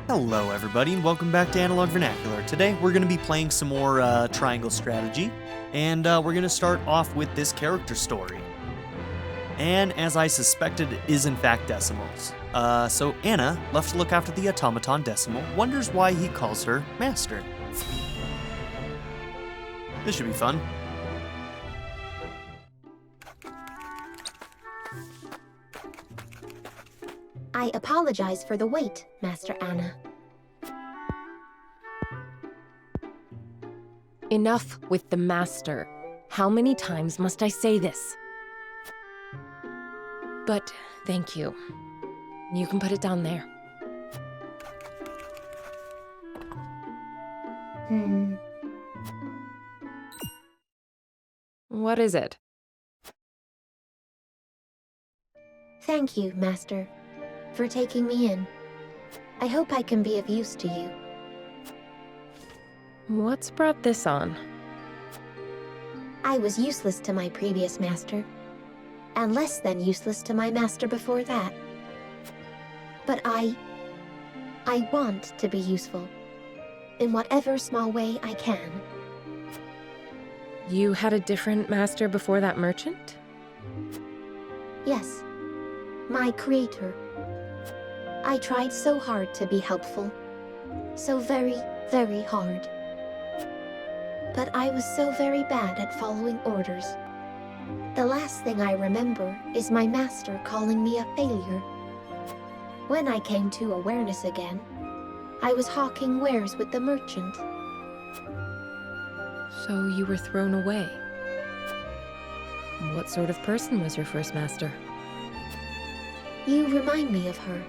Hello everybody and welcome back to Analog Vernacular. Today we're going to be playing some more triangle strategy, and we're going to start off with this character story. And as I suspected, it is in fact decimals. So Anna, left to look after the automaton decimal, wonders why he calls her master. This should be fun. I apologize for the wait, Master Anna. Enough with the master. How many times must I say this? But thank you. You can put it down there. What is it? Thank you, Master, for taking me in. I hope I can be of use to you. What's brought this on? I was useless to my previous master, and less than useless to my master before that. But I want to be useful, in whatever small way I can. You had a different master before that merchant? Yes, my creator. I tried so hard to be helpful. So very, very hard. But I was so very bad at following orders. The last thing I remember is my master calling me a failure. When I came to awareness again, I was hawking wares with the merchant. So you were thrown away. What sort of person was your first master? You remind me of her.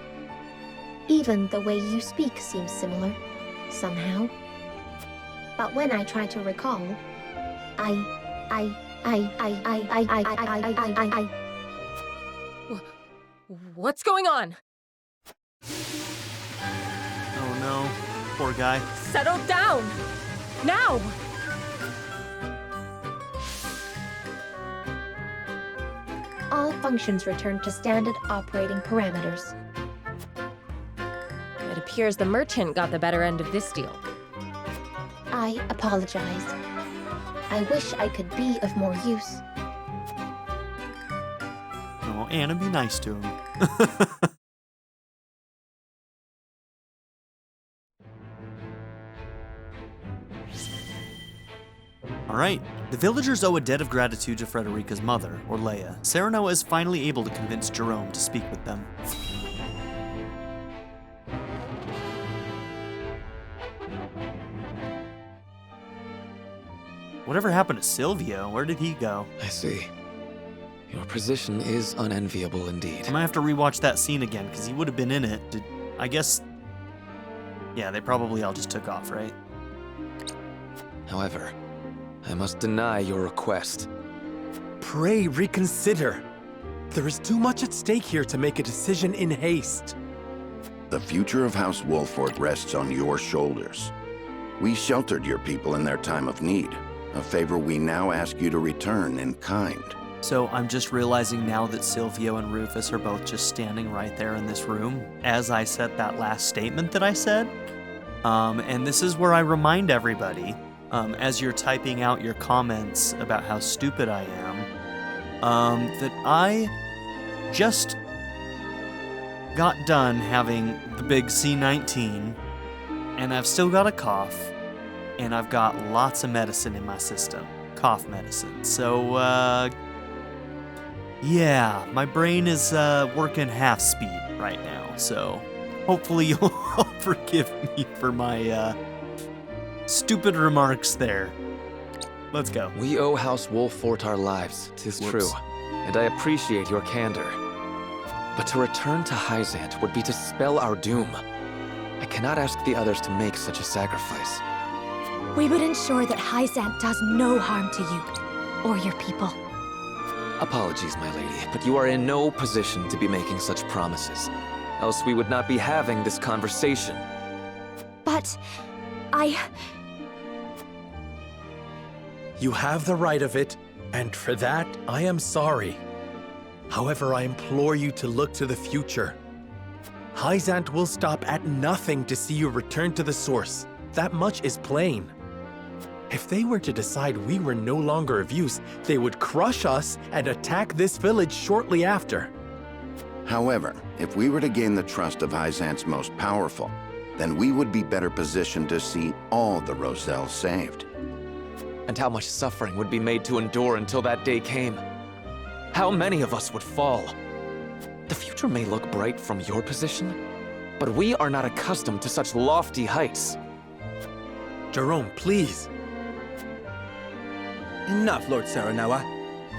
Even the way you speak seems similar, somehow. But when I try to recall, What's going on? Oh no, poor guy. Settle down! Now! All functions return to standard operating parameters. It appears the merchant got the better end of this deal. I apologize. I wish I could be of more use. Oh, Anna, be nice to him. Alright, the villagers owe a debt of gratitude to Frederica's mother, or Leia. Serenoa is finally able to convince Jerome to speak with them. Whatever happened to Silvio? Where did he go? I see. Your position is unenviable indeed. I might have to rewatch that scene again, because he would have been in it. I guess... Yeah, they probably all just took off, right? However, I must deny your request. Pray reconsider. There is too much at stake here to make a decision in haste. The future of House Wolford rests on your shoulders. We sheltered your people in their time of need, a favor we now ask you to return in kind. So I'm just realizing now that Silvio and Rufus are both just standing right there in this room as I said that last statement that I said. And this is where I remind everybody, as you're typing out your comments about how stupid I am, that I just got done having the big C19, and I've still got a cough, and I've got lots of medicine in my system, cough medicine. So, yeah, my brain is working half speed right now, so hopefully you'll all forgive me for my stupid remarks there. Let's go. We owe House Wolford our lives, 'tis true, and I appreciate your candor. But to return to Hyzant would be to spell our doom. I cannot ask the others to make such a sacrifice. We would ensure that Hyzant does no harm to you, or your people. Apologies, my lady, but you are in no position to be making such promises. Else we would not be having this conversation. But... You have the right of it, and for that, I am sorry. However, I implore you to look to the future. Hyzant will stop at nothing to see you return to the source. That much is plain. If they were to decide we were no longer of use, they would crush us and attack this village shortly after. However, if we were to gain the trust of Hyzant's most powerful, then we would be better positioned to see all the Roselles saved. And how much suffering would be made to endure until that day came. How many of us would fall? The future may look bright from your position, but we are not accustomed to such lofty heights. Jerome, please. Enough, Lord Serenoa.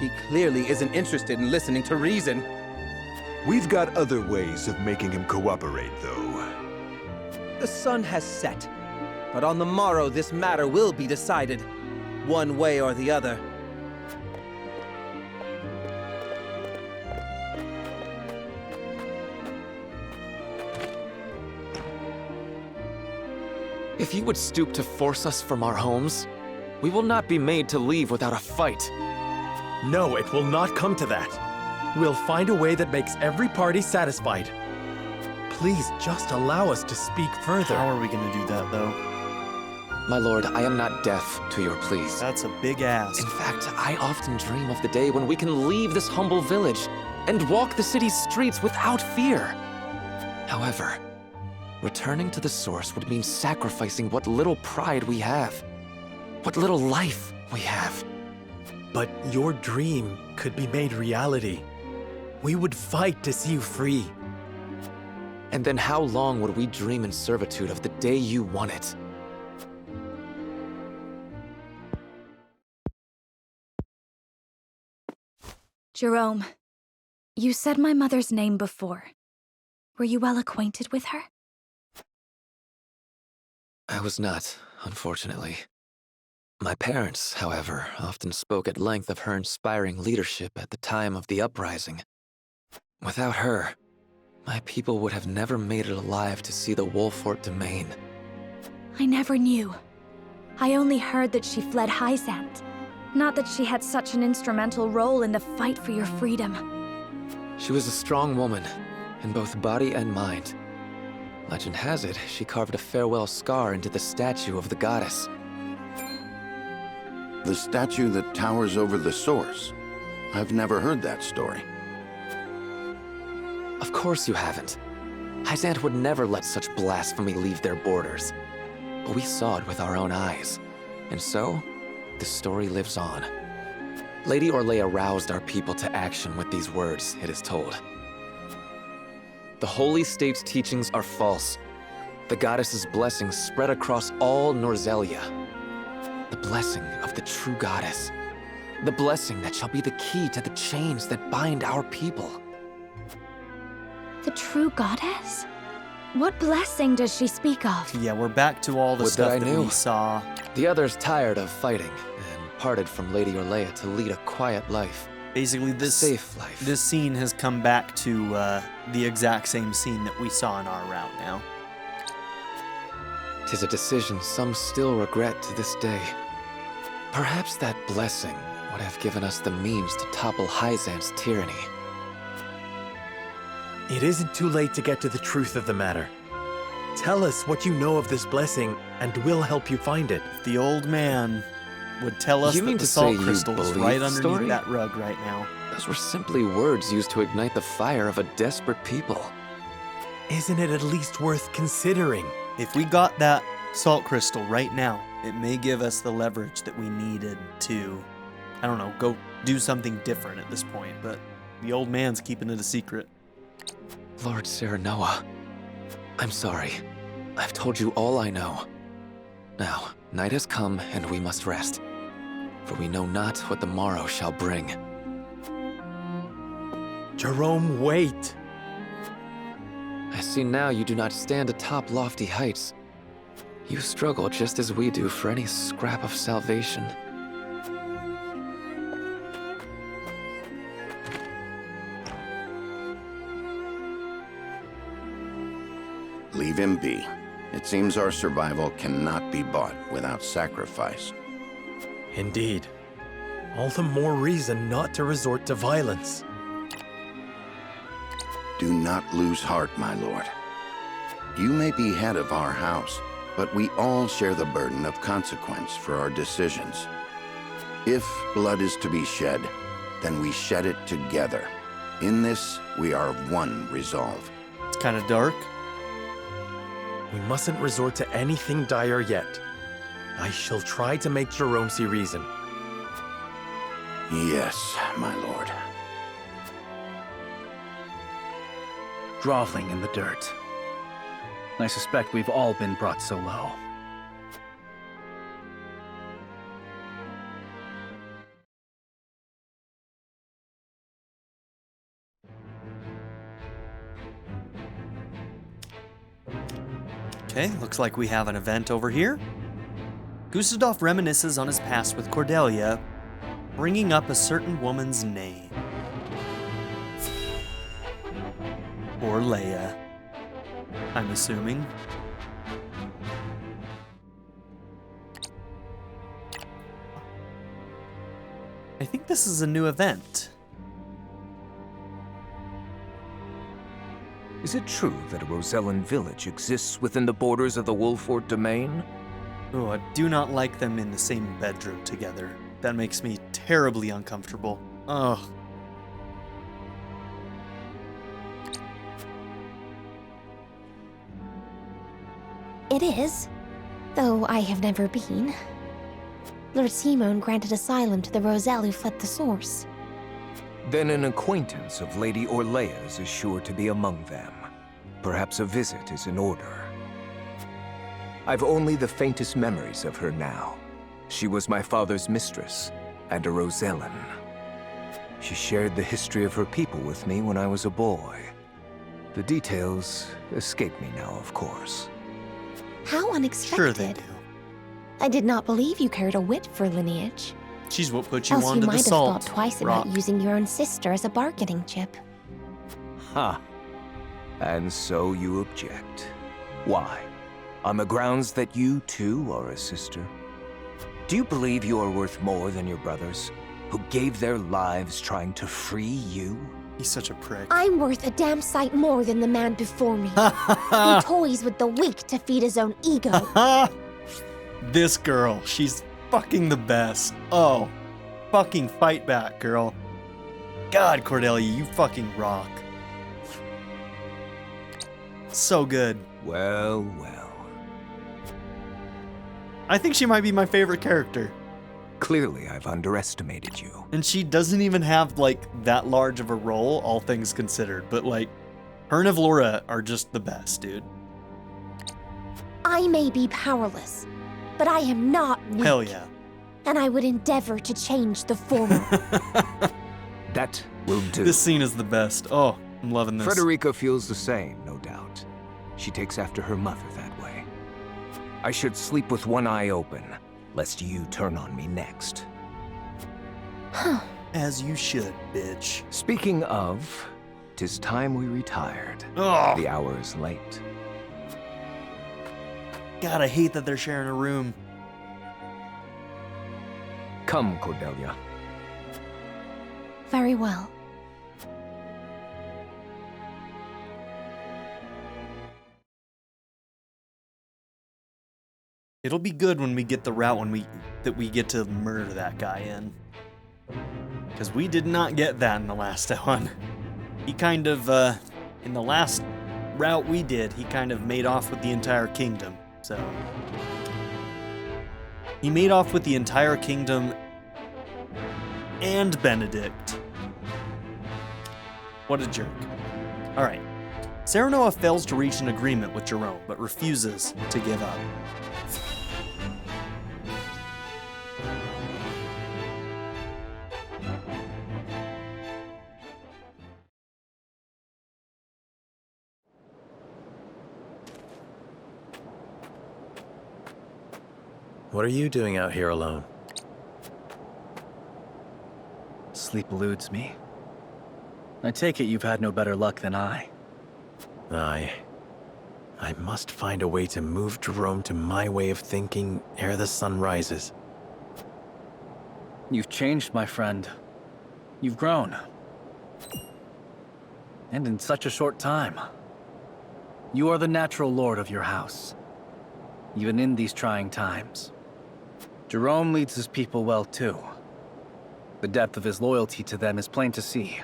He clearly isn't interested in listening to reason. We've got other ways of making him cooperate, though. The sun has set, but on the morrow this matter will be decided, one way or the other. If you would stoop to force us from our homes, we will not be made to leave without a fight. No, it will not come to that. We'll find a way that makes every party satisfied. Please, just allow us to speak further. How are we gonna do that, though? My lord, I am not deaf to your pleas. That's a big ask. In fact, I often dream of the day when we can leave this humble village and walk the city's streets without fear. However, returning to the source would mean sacrificing what little pride we have, what little life we have. But your dream could be made reality. We would fight to see you free. And then how long would we dream in servitude of the day you won it? Jerome, you said my mother's name before. Were you well acquainted with her? I was not, unfortunately. My parents, however, often spoke at length of her inspiring leadership at the time of the uprising. Without her, my people would have never made it alive to see the Wolfort domain. I never knew. I only heard that she fled Hyzant. Not that she had such an instrumental role in the fight for your freedom. She was a strong woman, in both body and mind. Legend has it, she carved a farewell scar into the statue of the goddess. The statue that towers over the source. I've never heard that story. Of course you haven't. Hyzant would never let such blasphemy leave their borders. But we saw it with our own eyes. And so, the story lives on. Lady Orlea roused our people to action with these words, it is told. The Holy State's teachings are false. The goddess's blessings spread across all Norzelia. The blessing of the true goddess. The blessing that shall be the key to the chains that bind our people. The true goddess? What blessing does she speak of? Yeah, we're back to all the Would stuff that I that knew. we saw. The others tired of fighting and parted from Lady Orlea to lead a quiet life. Basically, A this safe life. this scene has come back to the exact same scene that we saw in our route now. 'Tis a decision some still regret to this day. Perhaps that blessing would have given us the means to topple Hyzant's tyranny. It isn't too late to get to the truth of the matter. Tell us what you know of this blessing, and we'll help you find it. The old man would tell us You that mean the to salt say you crystal is believe right the underneath story? that rug right now. Those were simply words used to ignite the fire of a desperate people. Isn't it at least worth considering? If we got that salt crystal right now, it may give us the leverage that we needed to, I don't know, go do something different at this point, but the old man's keeping it a secret. Lord Serenoa, I'm sorry. I've told you all I know. Now, night has come and we must rest, for we know not what the morrow shall bring. Jerome, wait! I see now you do not stand atop lofty heights. You struggle just as we do for any scrap of salvation. Leave him be. It seems our survival cannot be bought without sacrifice. Indeed. All the more reason not to resort to violence. Do not lose heart, my lord. You may be head of our house, but we all share the burden of consequence for our decisions. If blood is to be shed, then we shed it together. In this, we are of one resolve. It's kind of dark. We mustn't resort to anything dire yet. I shall try to make Jerome see reason. Yes, my lord. Groveling in the dirt. I suspect we've all been brought so low. Okay, looks like we have an event over here. Gustadolph reminisces on his past with Cordelia, bringing up a certain woman's name. Or Leia, I'm assuming. I think this is a new event. Is it true that a Rosellan village exists within the borders of the Wolford domain? Oh, I do not like them in the same bedroom together. That makes me terribly uncomfortable. Ugh. It is, though I have never been. Lord Simone granted asylum to the Roselle who fled the source. Then an acquaintance of Lady Orlea's is sure to be among them. Perhaps a visit is in order. I've only the faintest memories of her now. She was my father's mistress, and a Rosellan. She shared the history of her people with me when I was a boy. The details escape me now, of course. How unexpected. Sure they do. I did not believe you cared a whit for lineage. She's what put you Else onto you the might have salt thought twice rock. about using your own sister as a bargaining chip. Ha! And so you object. Why? On the grounds that you, too, are a sister? Do you believe you are worth more than your brothers, who gave their lives trying to free you? He's such a prick. I'm worth a damn sight more than the man before me, who toys with the weak to feed his own ego. This girl, she's fucking the best. Oh, fucking fight back, girl. God, Cordelia, you fucking rock. So good. Well, well. I think she might be my favorite character. Clearly, I've underestimated you. And she doesn't even have, like, that large of a role, all things considered. But, like, her and Evlora are just the best, dude. I may be powerless, but I am not weak. Hell yeah. And I would endeavor to change the former. That will do. This scene is the best. Oh, I'm loving this. Frederica feels the same, no doubt. She takes after her mother that way. I should sleep with one eye open, lest you turn on me next. As you should, bitch. Speaking of, 'tis time we retired. Ugh. The hour is late. God, I hate that they're sharing a room. Come, Cordelia. Very well. It'll be good when we get the route that we get to murder that guy in. Because we did not get that in the last one. He kind of, in the last route we did, he kind of made off with the entire kingdom. So, he made off with the entire kingdom and Benedict. What a jerk. Alright. Serenoa fails to reach an agreement with Jerome, but refuses to give up. What are you doing out here alone? Sleep eludes me. I take it you've had no better luck than I. I must find a way to move Jerome to my way of thinking ere the sun rises. You've changed, my friend. You've grown. And in such a short time. You are the natural lord of your house, even in these trying times. Jerome leads his people well too. The depth of his loyalty to them is plain to see.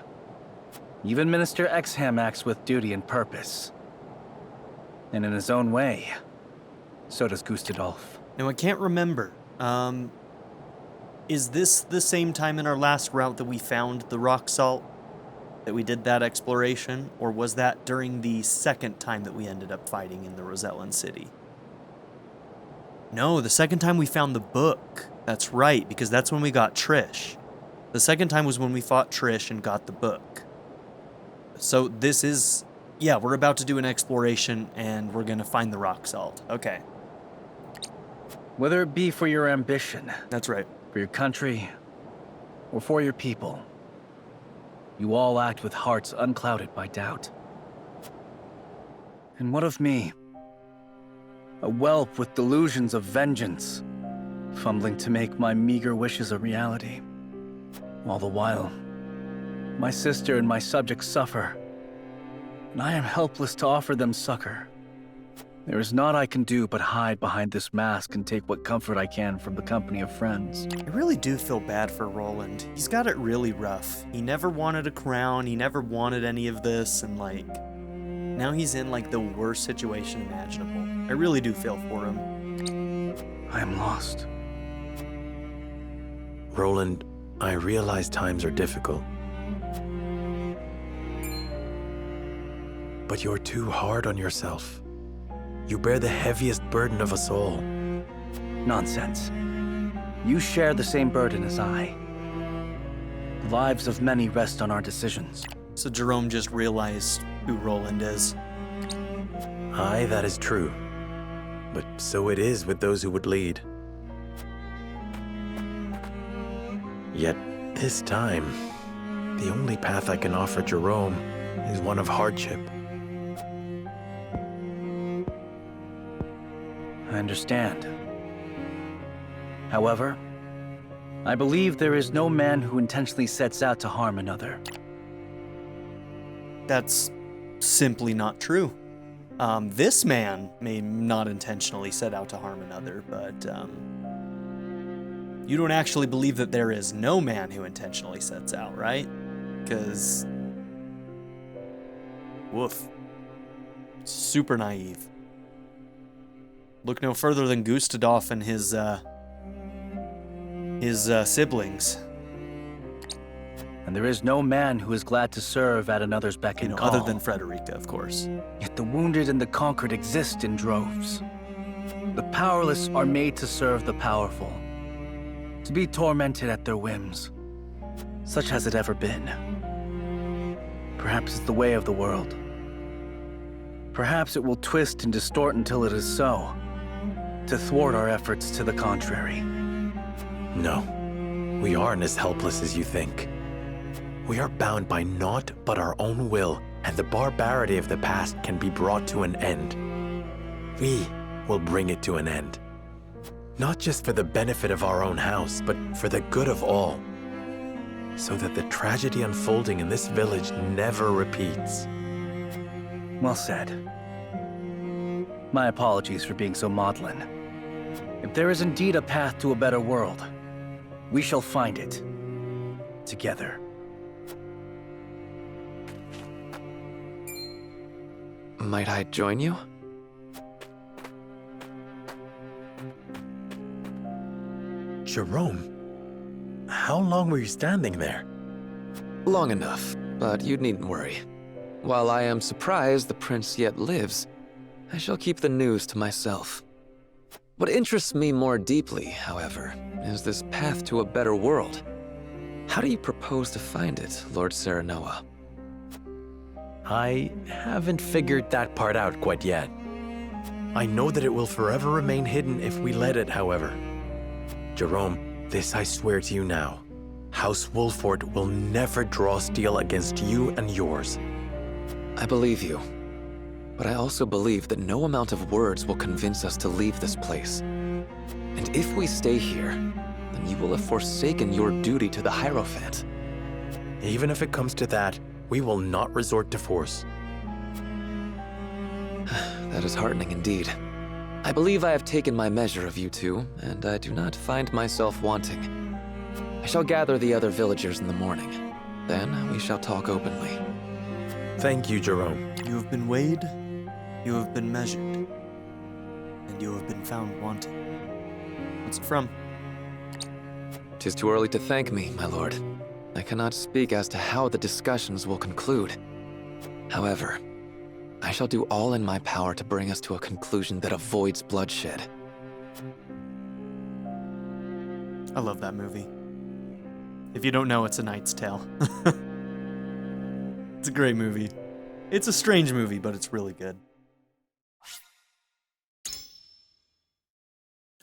Even Minister Exham acts with duty and purpose. And in his own way, so does Gustadolph. Now, I can't remember. Is this the same time in our last route that we found the rock salt? That we did that exploration? Or was that during the second time that we ended up fighting in the Rosellan city? No, the second time we found the book. That's right, because that's when we got Trish. The second time was when we fought Trish and got the book. So this is... Yeah, we're about to do an exploration, and we're gonna find the rock salt. Okay. Whether it be for your ambition... That's right. For your country, or for your people, you all act with hearts unclouded by doubt. And what of me? A whelp with delusions of vengeance, fumbling to make my meager wishes a reality. All the while, my sister and my subjects suffer, and I am helpless to offer them succor. There is naught I can do but hide behind this mask and take what comfort I can from the company of friends. I really do feel bad for Roland. He's got it really rough. He never wanted a crown, he never wanted any of this, and like, now he's in like the worst situation imaginable. I really do feel for him. I am lost. Roland, I realize times are difficult. But you're too hard on yourself. You bear the heaviest burden of us all. Nonsense. You share the same burden as I. The lives of many rest on our decisions. So Jerome just realized who Roland is. Aye, that is true. But so it is with those who would lead. Yet, this time, the only path I can offer Jerome is one of hardship. I understand. However, I believe there is no man who intentionally sets out to harm another. That's simply not true. This man may not intentionally set out to harm another, but you don't actually believe that there is no man who intentionally sets out, right? Because, woof, super naive. Look no further than Gustadolph and his siblings. And there is no man who is glad to serve at another's beck and call. Other than Frederica, of course. Yet the wounded and the conquered exist in droves. The powerless are made to serve the powerful, to be tormented at their whims. Such has it ever been. Perhaps it's the way of the world. Perhaps it will twist and distort until it is so, to thwart our efforts to the contrary. No, we aren't as helpless as you think. We are bound by naught but our own will, and the barbarity of the past can be brought to an end. We will bring it to an end. Not just for the benefit of our own house, but for the good of all. So that the tragedy unfolding in this village never repeats. Well said. My apologies for being so maudlin. If there is indeed a path to a better world, we shall find it. Together. Might I join you? Jerome, how long were you standing there? Long enough, but you needn't worry. While I am surprised the prince yet lives, I shall keep the news to myself. What interests me more deeply, however, is this path to a better world. How do you propose to find it, Lord Serenoa? I haven't figured that part out quite yet. I know that it will forever remain hidden if we let it, however. Jerome, this I swear to you now. House Wolford will never draw steel against you and yours. I believe you. But I also believe that no amount of words will convince us to leave this place. And if we stay here, then you will have forsaken your duty to the Hierophant. Even if it comes to that, we will not resort to force. That is heartening indeed. I believe I have taken my measure of you two, and I do not find myself wanting. I shall gather the other villagers in the morning. Then we shall talk openly. Thank you, Jerome. You have been weighed, you have been measured, and you have been found wanting. What's it from? 'Tis too early to thank me, my lord. I cannot speak as to how the discussions will conclude. However, I shall do all in my power to bring us to a conclusion that avoids bloodshed. I love that movie. If you don't know, it's A Knight's Tale. It's a great movie. It's a strange movie, but it's really good.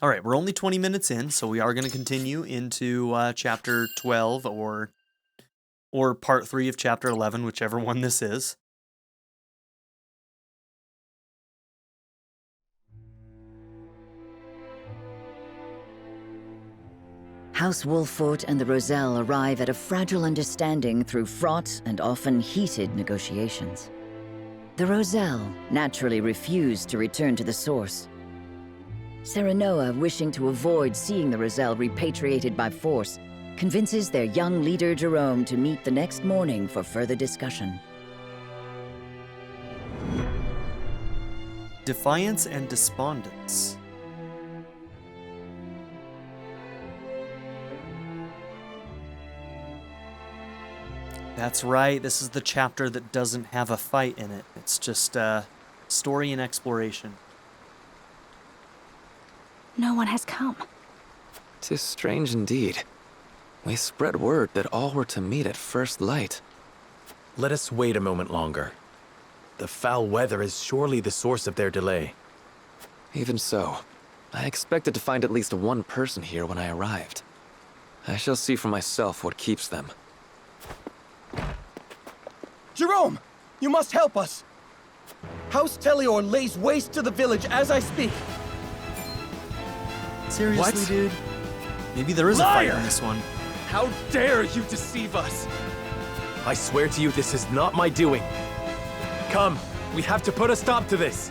All right, we're only 20 minutes in, so we are going to continue into chapter 12 or part 3 of chapter 11, whichever one this is. House Wolfort and the Roselle arrive at a fragile understanding through fraught and often heated negotiations. The Roselle naturally refuse to return to the source. Serenoa, wishing to avoid seeing the Roselle repatriated by force, convinces their young leader Jerome to meet the next morning for further discussion. Defiance and Despondence. That's right, this is the chapter that doesn't have a fight in it. It's just story and exploration. No one has come. 'Tis strange indeed. We spread word that all were to meet at first light. Let us wait a moment longer. The foul weather is surely the source of their delay. Even so, I expected to find at least one person here when I arrived. I shall see for myself what keeps them. Jerome! You must help us! House Telior lays waste to the village as I speak. Seriously, What? dude? Maybe there is a fight in this one. How dare you deceive us! I swear to you, this is not my doing. Come, we have to put a stop to this.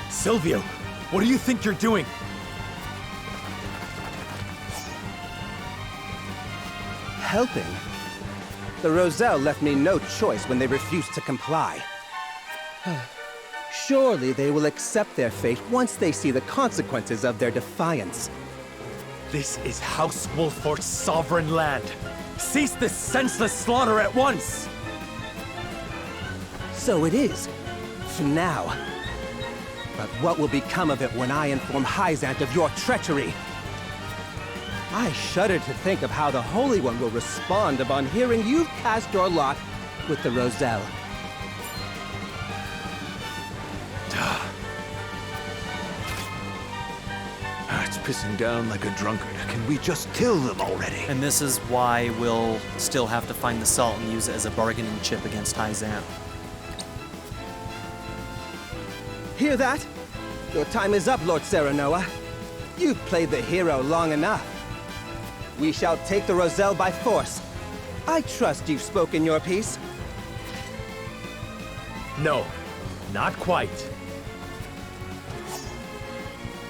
Silvio, what do you think you're doing? Helping? The Roselle left me no choice when they refused to comply. Surely they will accept their fate once they see the consequences of their defiance. This is House Wolfort's sovereign land. Cease this senseless slaughter at once! So it is. For now. But what will become of it when I inform Hyzant of your treachery? I shudder to think of how the Holy One will respond upon hearing you've cast your lot with the Roselle. It's pissing down like a drunkard. Can we just kill them already? And this is why we'll still have to find the salt and use it as a bargaining chip against Hyzant. Hear that? Your time is up, Lord Serenoa. You've played the hero long enough. We shall take the Roselle by force. I trust you've spoken your piece. No, not quite.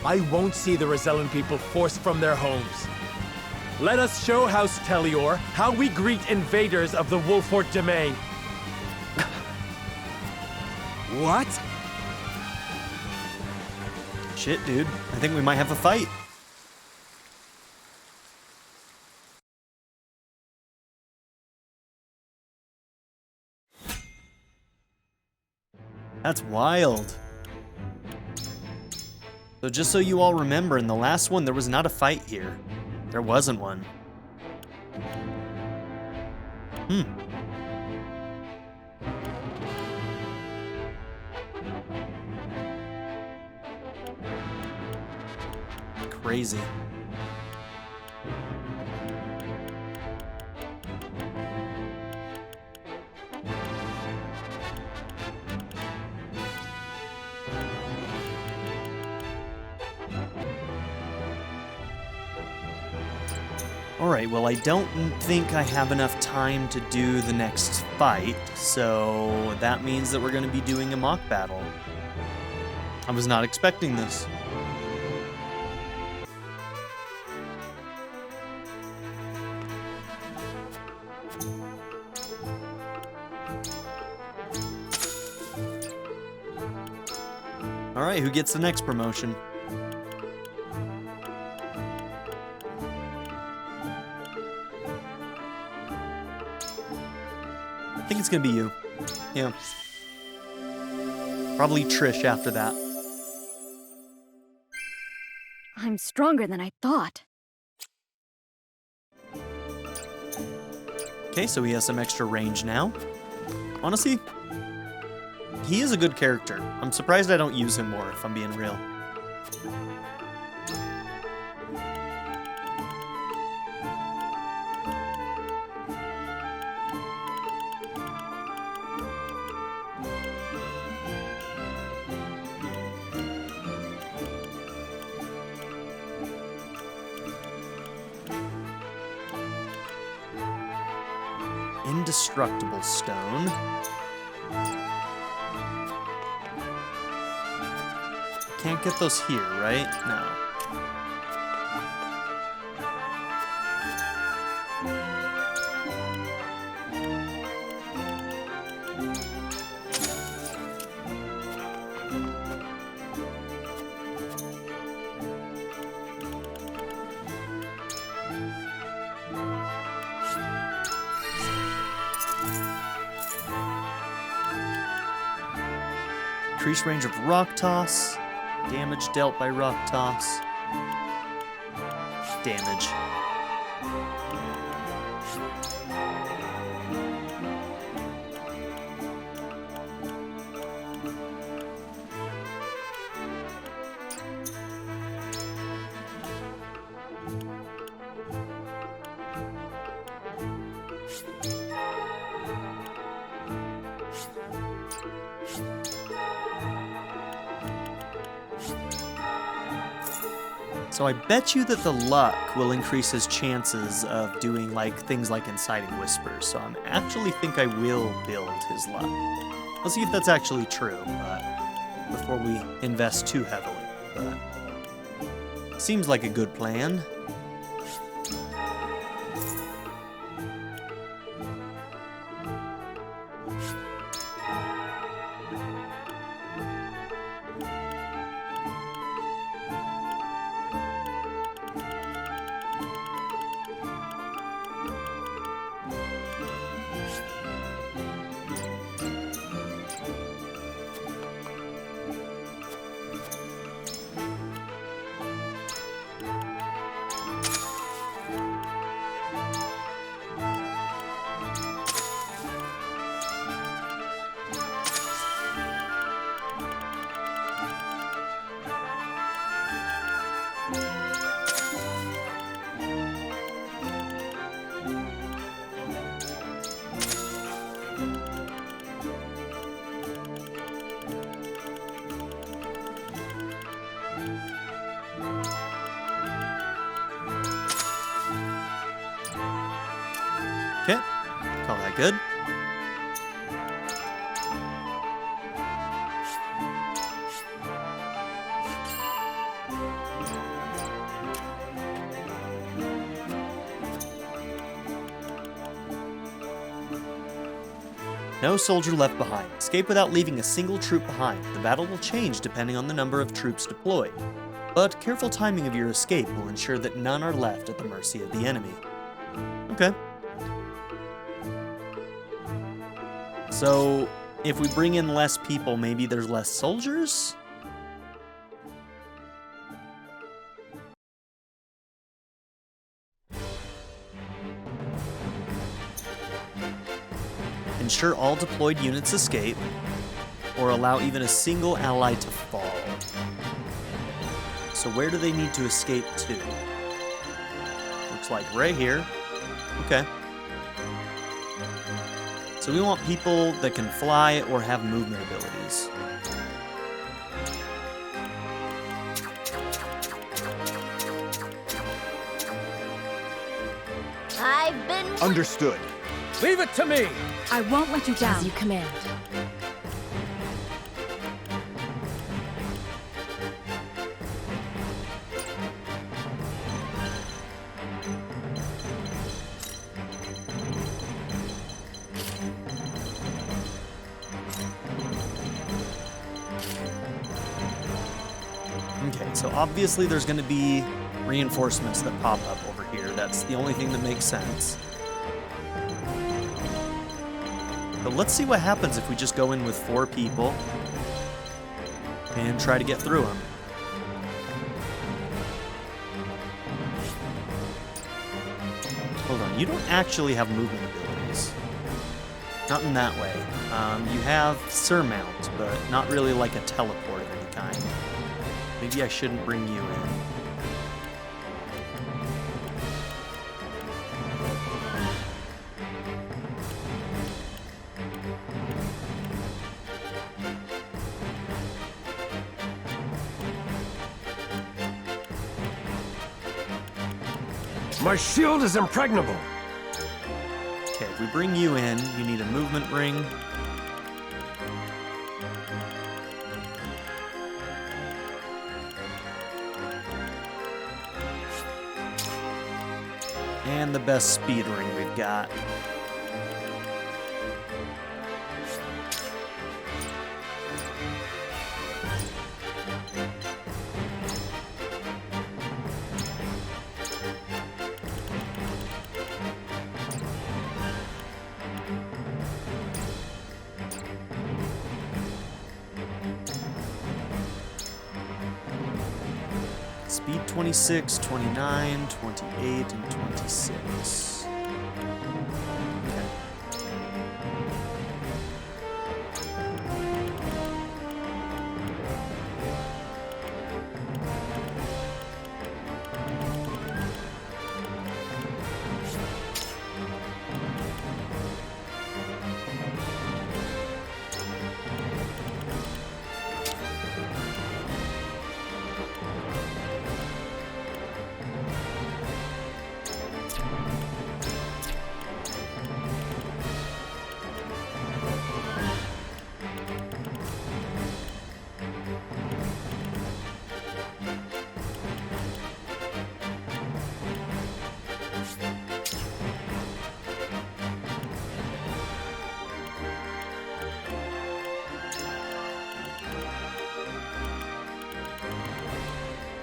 I won't see the Rosellan people forced from their homes. Let us show House Telior how we greet invaders of the Wolfort domain. What? Shit, dude. I think we might have a fight. That's wild. So just so you all remember, in the last one, there was not a fight here. There wasn't one. Crazy. Alright, well, I don't think I have enough time to do the next fight, so that means that we're going to be doing a mock battle. I was not expecting this. Alright, who gets the next promotion? I think it's gonna be you. Yeah. Probably Trish after that. I'm stronger than I thought. Okay, so he has some extra range now. Honestly, he is a good character. I'm surprised I don't use him more, if I'm being real. Indestructible stone. Can't get those here, right? No. Increased range of rock toss. Damage dealt by rock toss. Damage. So I bet you that the luck will increase his chances of doing like things like inciting whispers. So I actually think I will build his luck. I'll see if that's actually true, but before we invest too heavily. But seems like a good plan. Okay, call that good. No soldier left behind. Escape without leaving a single troop behind. The battle will change depending on the number of troops deployed. But careful timing of your escape will ensure that none are left at the mercy of the enemy. Okay. So, if we bring in less people, maybe there's less soldiers? Ensure all deployed units escape, or allow even a single ally to fall. So where do they need to escape to? Looks like right here. Okay. So we want people that can fly or have movement abilities. I've been... Understood. Leave it to me! I won't let you down. As you command. Okay, so obviously there's going to be reinforcements that pop up over here. That's the only thing that makes sense. But let's see what happens if we just go in with 4 people and try to get through them. Hold on, you don't actually have movement abilities. Not in that way. You have surmount, but not really like a teleport of any kind. Maybe I shouldn't bring you in. My shield is impregnable. Okay, if we bring you in, you need a movement ring. And the best speed ring we've got. Speed 26, 29, 28, and 26. Okay.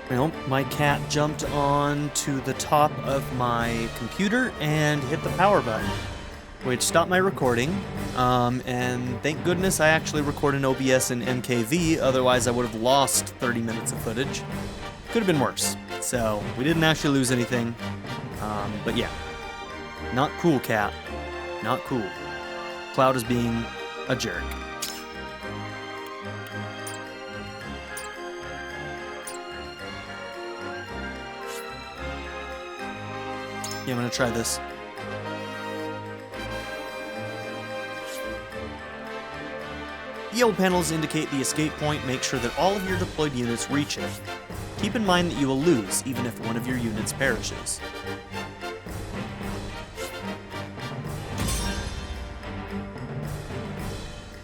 Well, my cat jumped on to the top of my computer and hit the power button, which stopped my recording. And thank goodness I actually record in OBS and MKV, otherwise I would have lost 30 minutes of footage. Could have been worse. So we didn't actually lose anything. But yeah, not cool, cat. Not cool. Cloud is being a jerk. Yeah, I'm gonna try this. Yellow panels indicate the escape point. Make sure that all of your deployed units reach it. Keep in mind that you will lose, even if one of your units perishes.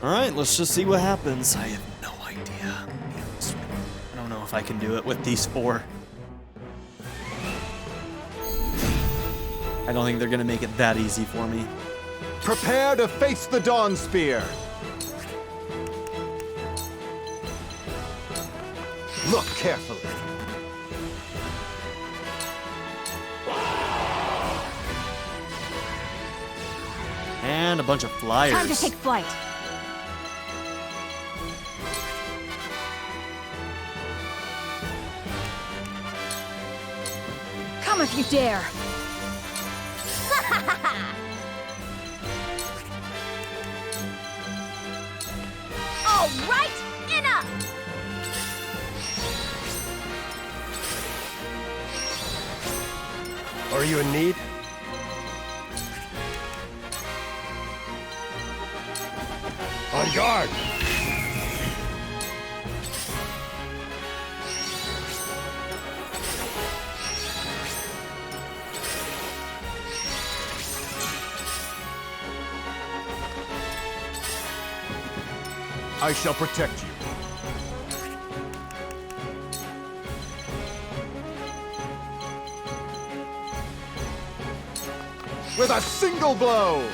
Alright, let's just see what happens. I have no idea. I don't know if I can do it with these 4. I don't think they're gonna make it that easy for me. Prepare to face the Dawn Spear. Look carefully. And a bunch of flyers. Time to take flight. Come if you dare. All right, enough! Are you in need? On guard! I shall protect you. With a single blow!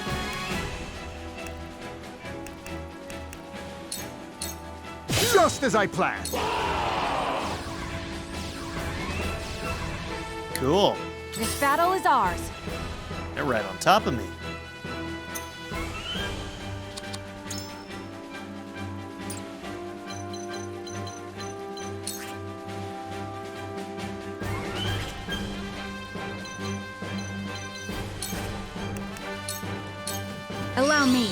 Just as I planned! Cool. This battle is ours. They're right on top of me. Allow me.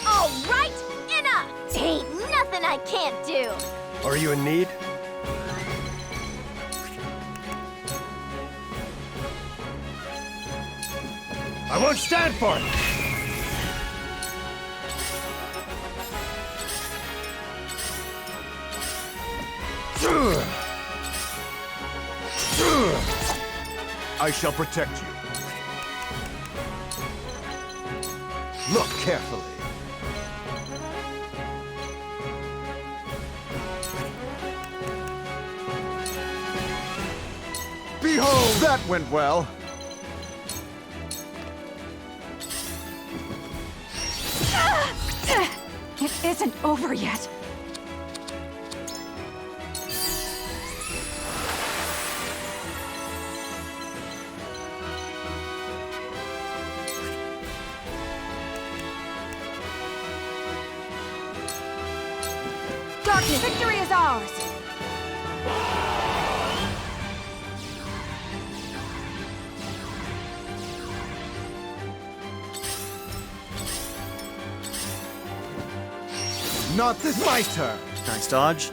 All right, enough! Ain't nothing I can't do. Are you in need? I won't stand for it! I shall protect you. Look carefully. Behold, that went well. It isn't over yet. Darkness, victory is ours! Not this my turn. Nice dodge.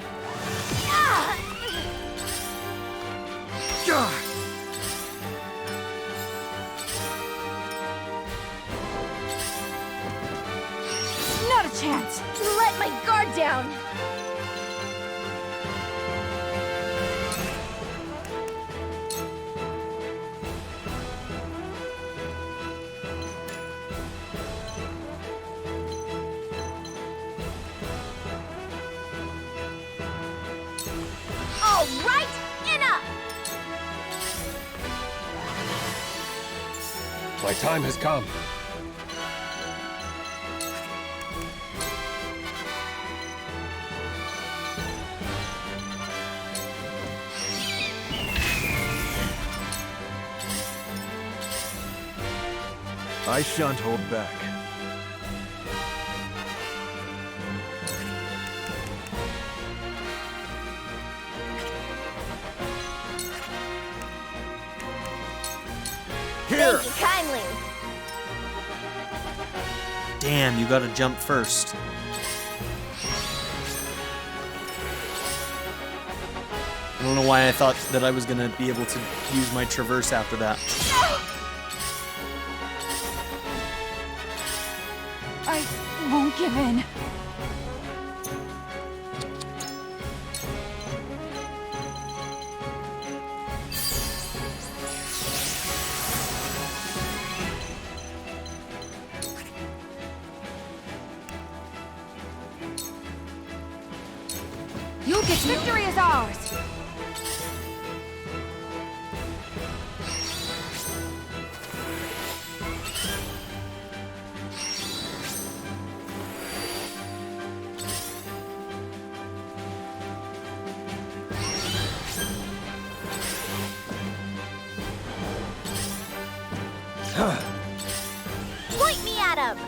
Not a chance! Let my guard down. All right, enough! My time has come. I shan't hold back. Here! Thank you kindly. Damn, you gotta jump first. I don't know why I thought that I was gonna be able to use my traverse after that. I won't give in. You'll get victory is ours. Point me at him!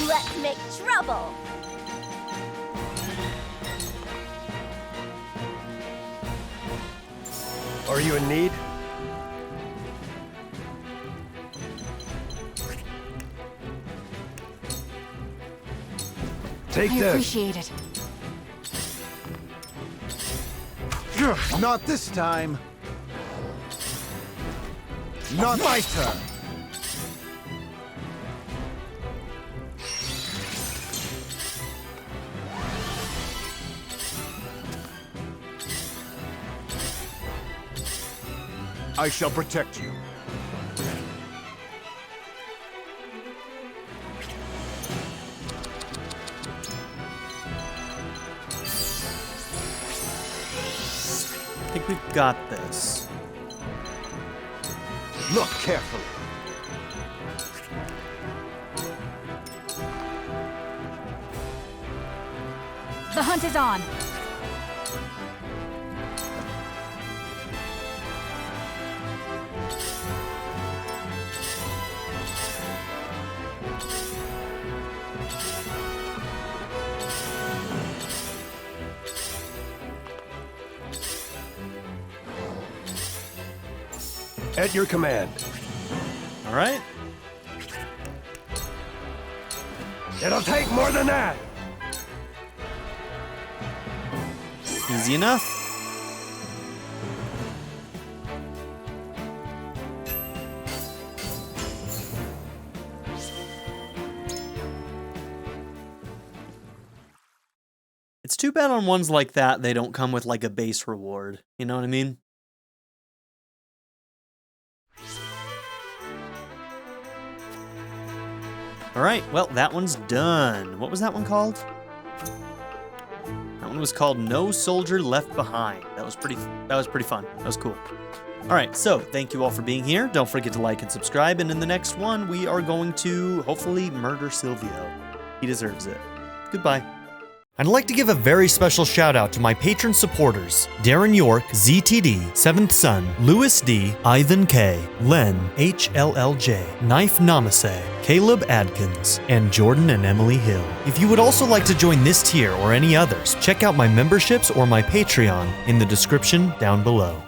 Let's make trouble! Are you in need? Take I this. appreciate it. Not this time. Not my turn. I shall protect you. I think we've got this. Look carefully. The hunt is on. At your command. All right. It'll take more than that. Easy enough. It's too bad on ones like that they don't come with like a base reward. You know what I mean? All right, well, that one's done. What was that one called? That one was called No Soldier Left Behind. That was pretty fun. That was cool. All right, so thank you all for being here. Don't forget to like and subscribe. And in the next one, we are going to hopefully murder Silvio. He deserves it. Goodbye. I'd like to give a very special shout out to my patron supporters, Darren York, ZTD, 7th Son, Louis D, Ivan K, Len, HLLJ, Knife Namaste, Caleb Adkins, and Jordan and Emily Hill. If you would also like to join this tier or any others, check out my memberships or my Patreon in the description down below.